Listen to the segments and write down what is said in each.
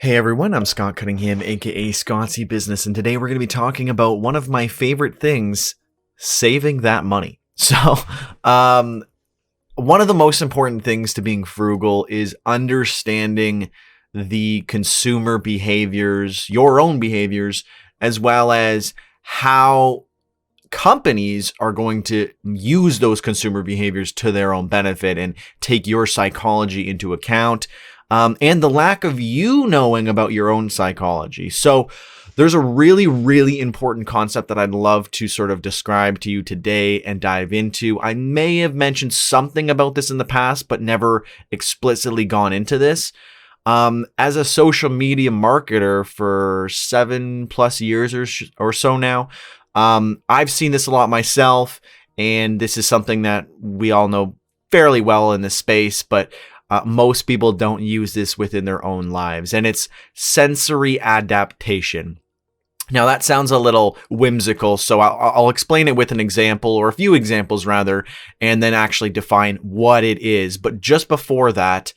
Hey everyone, I'm Scott Cunningham, aka Scottsy Business, and today we're going to be talking about one of my favorite things, saving that money. So, one of the most important things to being frugal is understanding the consumer behaviors, your own behaviors, as well as how companies are going to use those consumer behaviors to their own benefit and take your psychology into account. And the lack of you knowing about your own psychology. So there's a really, really important concept that I'd love to sort of describe to you today and dive into. I may have mentioned something about this in the past, but never explicitly gone into this. As a social media marketer for 7+ years or so now, I've seen this a lot myself, and this is something that we all know fairly well in this space, but most people don't use this within their own lives, and it's sensory adaptation. Now, that sounds a little whimsical, so I'll explain it with an example, or a few examples rather, and then actually define what it is. But just before that,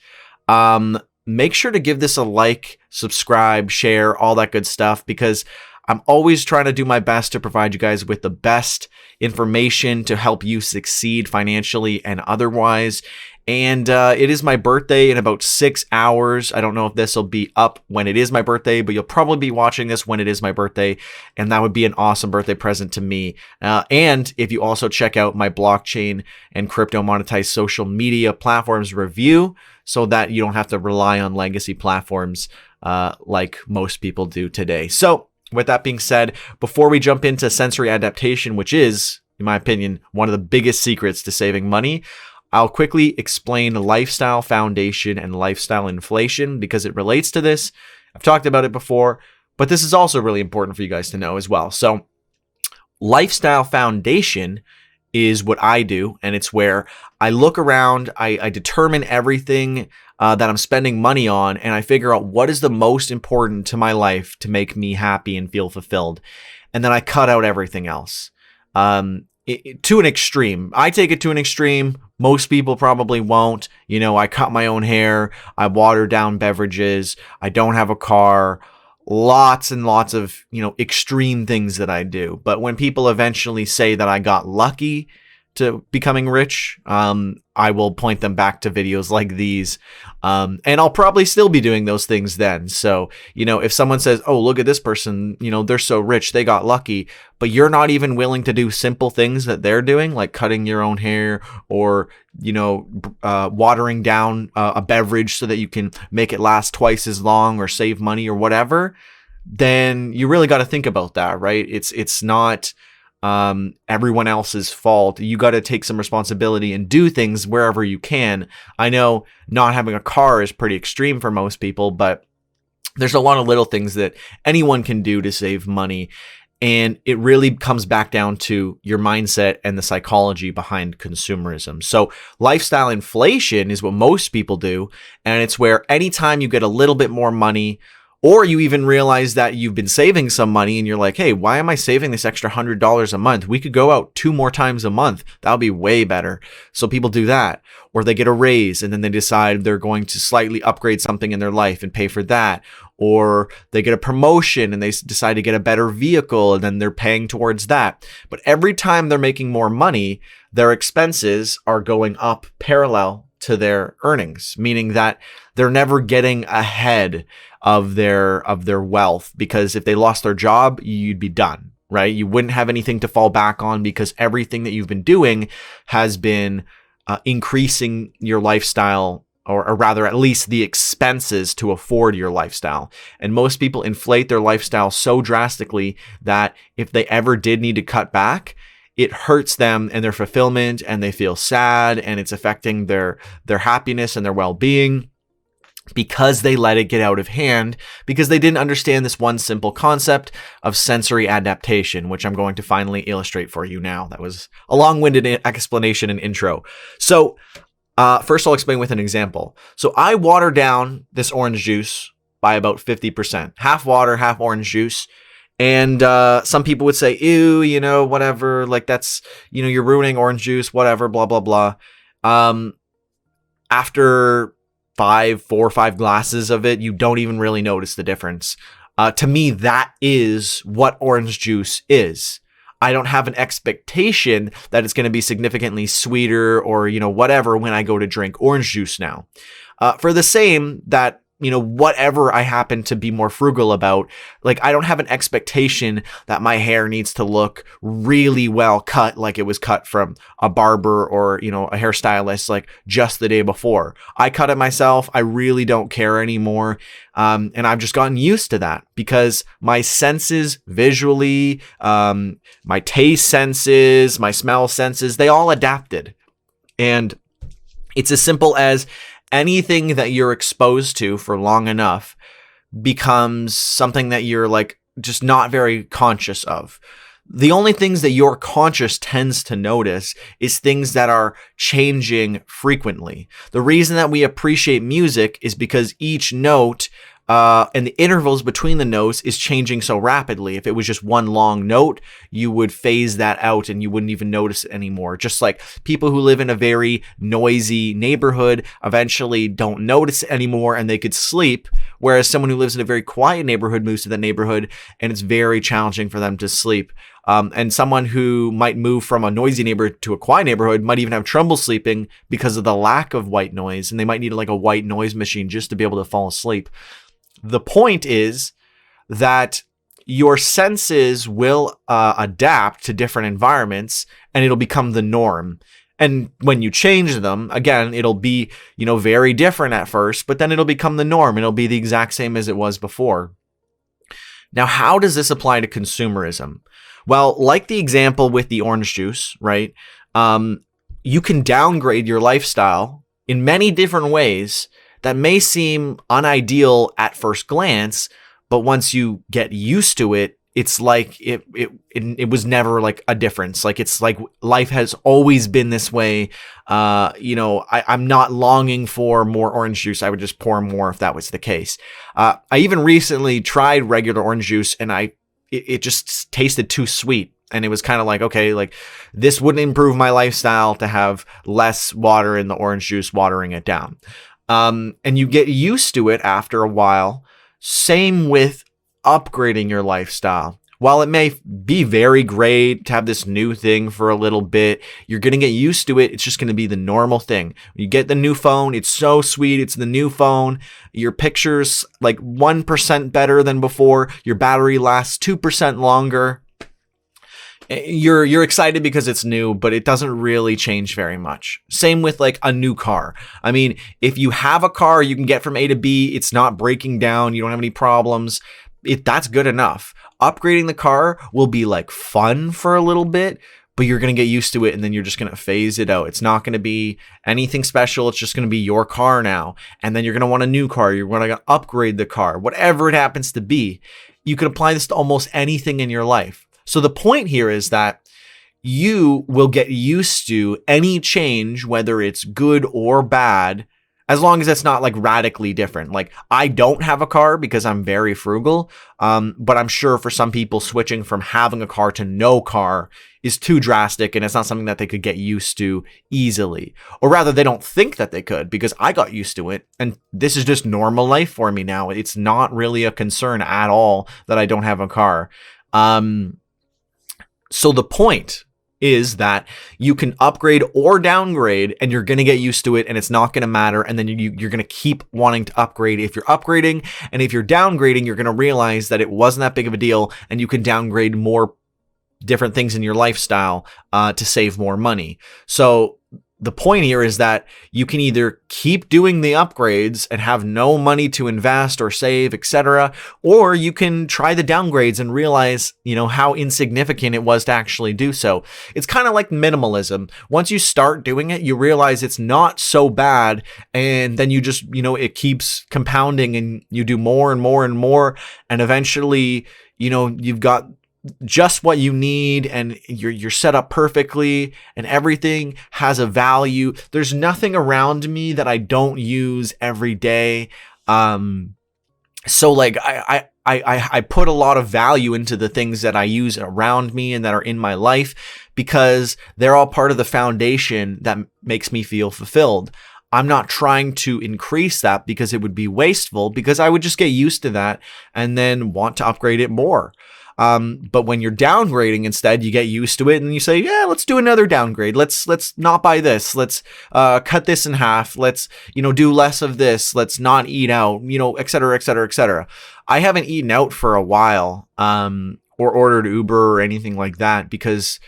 make sure to give this a like, subscribe, share, all that good stuff, because I'm always trying to do my best to provide you guys with the best information to help you succeed financially and otherwise. And it is my birthday in about 6 hours. I don't know if this will be up when it is my birthday, but you'll probably be watching this when it is my birthday. And that would be an awesome birthday present to me. And if you also check out my blockchain and crypto monetized social media platforms review, so that you don't have to rely on legacy platforms like most people do today. So with that being said, before we jump into sensory adaptation, which is, in my opinion, one of the biggest secrets to saving money, I'll quickly explain lifestyle foundation and lifestyle inflation because it relates to this. I've talked about it before, but this is also really important for you guys to know as well. So lifestyle foundation is what I do, and it's where I look around, I determine everything that I'm spending money on, and I figure out what is the most important to my life to make me happy and feel fulfilled. And then I cut out everything else. To an extreme. I take it to an extreme. Most people probably won't. You know, I cut my own hair. I water down beverages. I don't have a car. Lots and lots of, extreme things that I do. But when people eventually say that I got lucky to becoming rich, I will point them back to videos like these. And I'll probably still be doing those things then. So, if someone says, oh, look at this person, they're so rich, they got lucky, but you're not even willing to do simple things that they're doing, like cutting your own hair or, watering down a beverage so that you can make it last twice as long or save money or whatever, then you really got to think about that, right? It's not everyone else's fault. You got to take some responsibility and do things wherever you can. I know not having a car is pretty extreme for most people, but there's a lot of little things that anyone can do to save money. And it really comes back down to your mindset and the psychology behind consumerism. So lifestyle inflation is what most people do. And it's where anytime you get a little bit more money, or you even realize that you've been saving some money and you're like, hey, why am I saving this extra $100 a month? We could go out 2 more times a month. That would be way better. So people do that. Or they get a raise and then they decide they're going to slightly upgrade something in their life and pay for that. Or they get a promotion and they decide to get a better vehicle and then they're paying towards that. But every time they're making more money, their expenses are going up parallel to their earnings, meaning that they're never getting ahead of their wealth, because if they lost their job, you'd be done, right? You wouldn't have anything to fall back on because everything that you've been doing has been increasing your lifestyle, or rather at least the expenses to afford your lifestyle. And most people inflate their lifestyle so drastically that if they ever did need to cut back, it hurts them and their fulfillment, and they feel sad, and it's affecting their happiness and their well-being, because they let it get out of hand, because they didn't understand this one simple concept of sensory adaptation, which I'm going to finally illustrate for you now. That was a long-winded explanation and intro. So first I'll explain with an example. So I water down this orange juice by about 50%, half water, half orange juice. And some people would say, ew, whatever, like that's, you're ruining orange juice, whatever, blah, blah, blah. After 4 or 5 glasses of it, you don't even really notice the difference. To me, that is what orange juice is. I don't have an expectation that it's going to be significantly sweeter or, whatever when I go to drink orange juice now. For the same that, whatever I happen to be more frugal about, like I don't have an expectation that my hair needs to look really well cut, like it was cut from a barber or, a hairstylist, like just the day before. I cut it myself. I really don't care anymore. And I've just gotten used to that because my senses visually, my taste senses, my smell senses, they all adapted. And it's as simple as anything that you're exposed to for long enough becomes something that you're like just not very conscious of. The only things that your conscious tends to notice is things that are changing frequently. The reason that we appreciate music is because each note and the intervals between the notes is changing so rapidly. If it was just one long note, you would phase that out and you wouldn't even notice it anymore. Just like people who live in a very noisy neighborhood eventually don't notice it anymore and they could sleep, whereas someone who lives in a very quiet neighborhood moves to that neighborhood and it's very challenging for them to sleep. And someone who might move from a noisy neighborhood to a quiet neighborhood might even have trouble sleeping because of the lack of white noise, and they might need like a white noise machine just to be able to fall asleep. The point is that your senses will adapt to different environments and it'll become the norm. And when you change them, again, it'll be, very different at first, but then it'll become the norm. It'll be the exact same as it was before. Now, how does this apply to consumerism? Well, like the example with the orange juice, right? You can downgrade your lifestyle in many different ways that may seem unideal at first glance, but once you get used to it, it's like it was never like a difference. Like it's like life has always been this way. I'm not longing for more orange juice. I would just pour more if that was the case. I even recently tried regular orange juice and it just tasted too sweet. And it was kind of like, okay, like this wouldn't improve my lifestyle to have less water in the orange juice, watering it down. And you get used to it after a while. Same with upgrading your lifestyle. While it may be very great to have this new thing for a little bit, you're going to get used to it. It's just going to be the normal thing. When you get the new phone, it's so sweet. It's the new phone. Your picture's like 1% better than before. Your battery lasts 2% longer. You're excited because it's new, but it doesn't really change very much. Same with like a new car. I mean, if you have a car you can get from A to B, it's not breaking down, you don't have any problems, that's good enough. Upgrading the car will be like fun for a little bit, but you're going to get used to it and then you're just going to phase it out. It's not going to be anything special. It's just going to be your car now. And then you're going to want a new car. You're going to upgrade the car, whatever it happens to be. You can apply this to almost anything in your life. So the point here is that you will get used to any change, whether it's good or bad, as long as it's not like radically different. Like I don't have a car because I'm very frugal, but I'm sure for some people switching from having a car to no car is too drastic and it's not something that they could get used to easily. Or rather, they don't think that they could because I got used to it and this is just normal life for me now. It's not really a concern at all that I don't have a car. So the point is that you can upgrade or downgrade and you're going to get used to it and it's not going to matter. And then you're going to keep wanting to upgrade if you're upgrading. And if you're downgrading, you're going to realize that it wasn't that big of a deal and you can downgrade more different things in your lifestyle to save more money. So the point here is that you can either keep doing the upgrades and have no money to invest or save, etc., or you can try the downgrades and realize, how insignificant it was to actually do so. It's kind of like minimalism. Once you start doing it, you realize it's not so bad, and then you just, it keeps compounding and you do more and more and more, and eventually, you've got just what you need and you're set up perfectly and everything has a value. There's nothing around me that I don't use every day. So like I put a lot of value into the things that I use around me and that are in my life because they're all part of the foundation that makes me feel fulfilled. I'm not trying to increase that because it would be wasteful, because I would just get used to that and then want to upgrade it more. But when you're downgrading, instead, you get used to it and you say, yeah, let's do another downgrade. Let's not buy this. Let's cut this in half. Let's, do less of this. Let's not eat out, et cetera, et cetera, et cetera. I haven't eaten out for a while, or ordered Uber or anything like that, because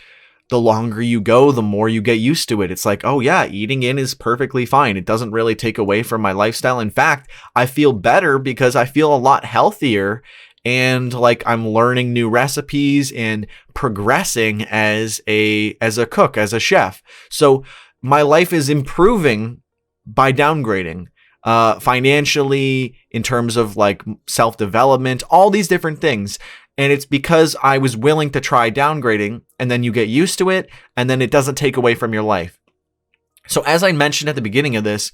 the longer you go, the more you get used to it. It's like, oh yeah, eating in is perfectly fine. It doesn't really take away from my lifestyle. In fact, I feel better because I feel a lot healthier, and like I'm learning new recipes and progressing as a cook, as a chef. So my life is improving by downgrading, financially, in terms of like self-development, all these different things. And it's because I was willing to try downgrading, and then you get used to it, and then it doesn't take away from your life. So as I mentioned at the beginning of this,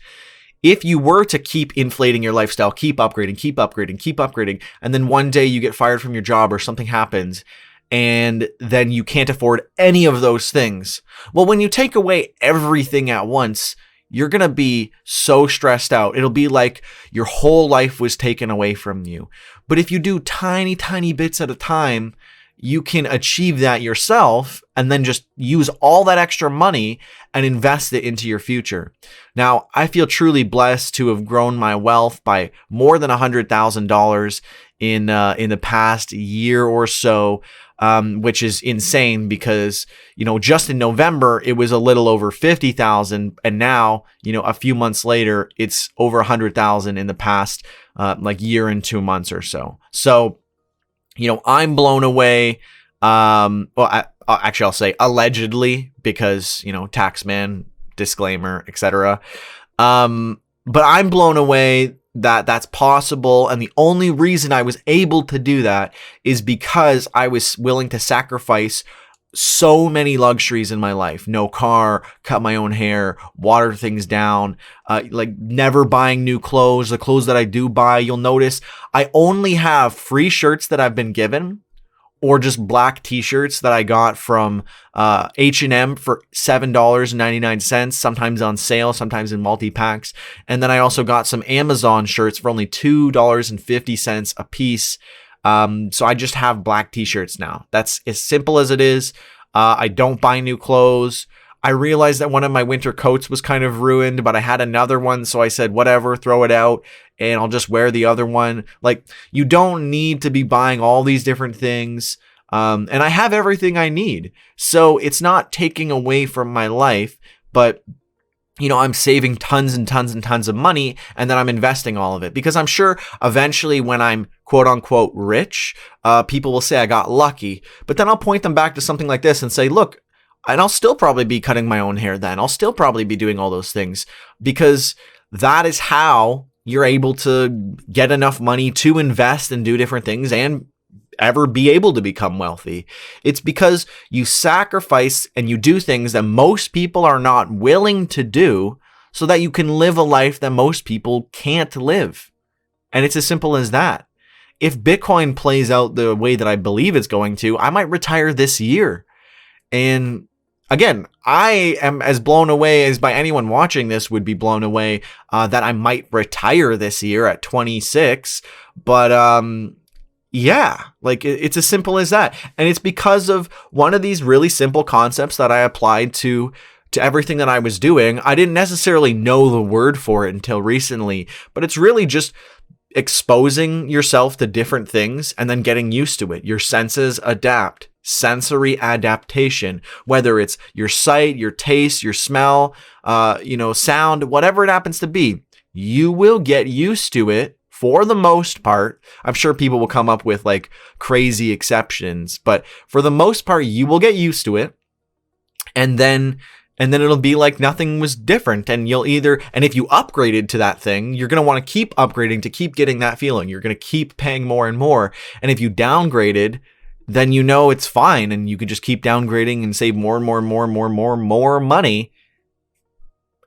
if you were to keep inflating your lifestyle, keep upgrading, and then one day you get fired from your job or something happens, and then you can't afford any of those things. Well, when you take away everything at once, you're going to be so stressed out. It'll be like your whole life was taken away from you. But if you do tiny, tiny bits at a time, you can achieve that yourself and then just use all that extra money and invest it into your future. Now, I feel truly blessed to have grown my wealth by more than $100,000 in the past year or so, which is insane because, just in November, it was a little over 50,000. And now, a few months later, it's over 100,000 in the past, year and 2 months or so. So, I'm blown away. I'll say allegedly, because, tax man, disclaimer, etc. But I'm blown away that that's possible. And the only reason I was able to do that is because I was willing to sacrifice so many luxuries in my life. No car, cut my own hair, water things down, never buying new clothes. The clothes that I do buy, you'll notice I only have free shirts that I've been given, or just black t-shirts that I got from H&M for $7.99, sometimes on sale, sometimes in multi-packs. And then I also got some Amazon shirts for only $2.50 a piece. So I just have black t-shirts now. That's as simple as it is. I don't buy new clothes. I realized that one of my winter coats was kind of ruined, but I had another one. So I said, whatever, throw it out and I'll just wear the other one. Like, you don't need to be buying all these different things. And I have everything I need. So it's not taking away from my life, but I'm saving tons and tons and tons of money, and then I'm investing all of it, because I'm sure eventually when I'm quote unquote rich, people will say I got lucky, but then I'll point them back to something like this and say, look, and I'll still probably be cutting my own hair then. I'll still probably be doing all those things, because that is how you're able to get enough money to invest and do different things and ever be able to become wealthy. It's because you sacrifice and you do things that most people are not willing to do, so that you can live a life that most people can't live. And it's as simple as that. If Bitcoin plays out the way that I believe it's going to, I might retire this year. And again, I am as blown away as by anyone watching this would be blown away that I might retire this year at 26. But yeah, like it's as simple as that. And it's because of one of these really simple concepts that I applied to everything that I was doing. I didn't necessarily know the word for it until recently, but it's really just exposing yourself to different things and then getting used to it. Your senses adapt. Sensory adaptation, whether it's your sight, your taste, your smell, sound, whatever it happens to be, you will get used to it. For the most part, I'm sure people will come up with like crazy exceptions, but for the most part, you will get used to it. And then it'll be like nothing was different. And and if you upgraded to that thing, you're going to want to keep upgrading to keep getting that feeling. You're going to keep paying more and more. And if you downgraded, then it's fine. And you can just keep downgrading and save more and more and more and more and more money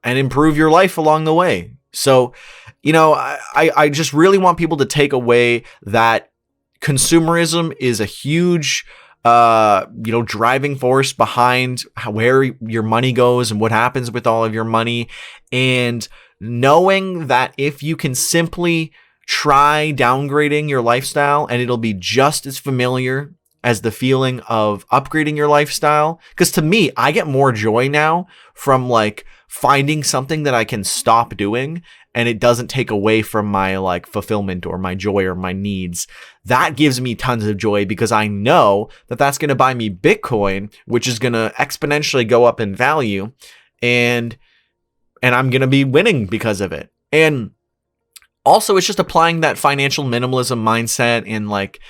and improve your life along the way. So, I just really want people to take away that consumerism is a huge, driving force behind where your money goes and what happens with all of your money. And knowing that if you can simply try downgrading your lifestyle and it'll be just as familiar as the feeling of upgrading your lifestyle. Because to me, I get more joy now from like finding something that I can stop doing and it doesn't take away from my like fulfillment or my joy or my needs. That gives me tons of joy because I know that that's going to buy me Bitcoin, which is going to exponentially go up in value, and I'm going to be winning because of it. And also, it's just applying that financial minimalism mindset and like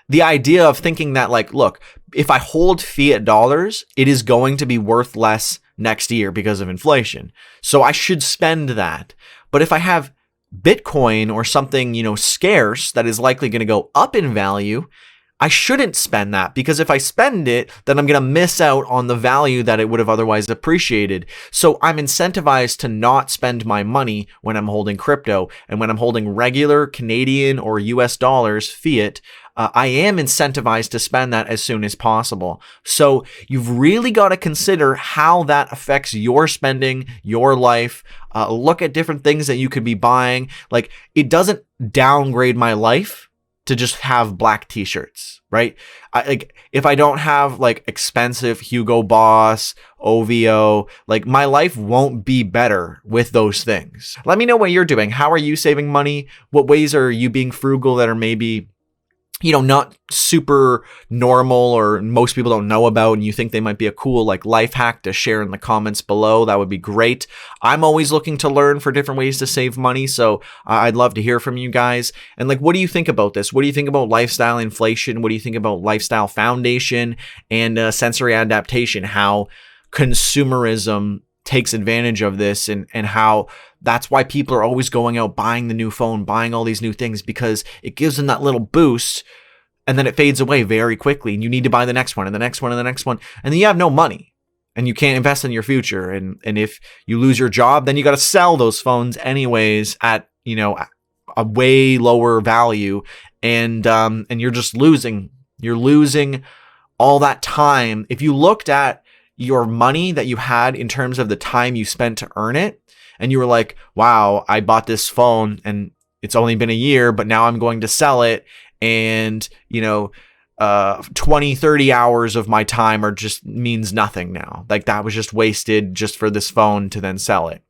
the idea of thinking that like, look, if I hold fiat dollars, it is going to be worth less next year because of inflation. So I should spend that. But if I have Bitcoin or something, scarce that is likely going to go up in value, I shouldn't spend that, because if I spend it, then I'm going to miss out on the value that it would have otherwise appreciated. So I'm incentivized to not spend my money when I'm holding crypto. And when I'm holding regular Canadian or US dollars, fiat, I am incentivized to spend that as soon as possible. So you've really got to consider how that affects your spending, your life. Look at different things that you could be buying. Like, it doesn't downgrade my life to just have black t-shirts, right? If I don't have like expensive Hugo Boss, OVO, like my life won't be better with those things. Let me know what you're doing. How are you saving money? What ways are you being frugal that are maybe, not super normal or most people don't know about, and you think they might be a cool like life hack to share in the comments below? That would be great. I'm always looking to learn for different ways to save money, so I'd love to hear from you guys. And like, what do you think about this? What do you think about lifestyle inflation? What do you think about lifestyle foundation and sensory adaptation? How consumerism takes advantage of this, and how that's why people are always going out buying the new phone, buying all these new things, because it gives them that little boost and then it fades away very quickly, and you need to buy the next one and the next one and the next one, and then you have no money and you can't invest in your future. And if you lose your job, then you got to sell those phones anyways at a way lower value, and you're just losing all that time. If you looked at your money that you had in terms of the time you spent to earn it, and you were like, wow, I bought this phone and it's only been a year, but now I'm going to sell it, and 20, 30 hours of my time are just means nothing now. Like, that was just wasted just for this phone to then sell it.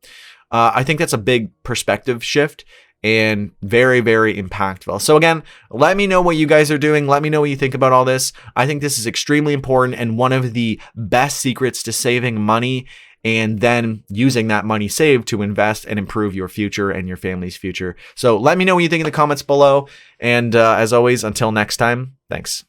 I think that's a big perspective shift and very, very impactful. So again, let me know what you guys are doing. Let me know what you think about all this. I think this is extremely important and one of the best secrets to saving money, and then using that money saved to invest and improve your future and your family's future. So let me know what you think in the comments below. And as always, until next time, thanks.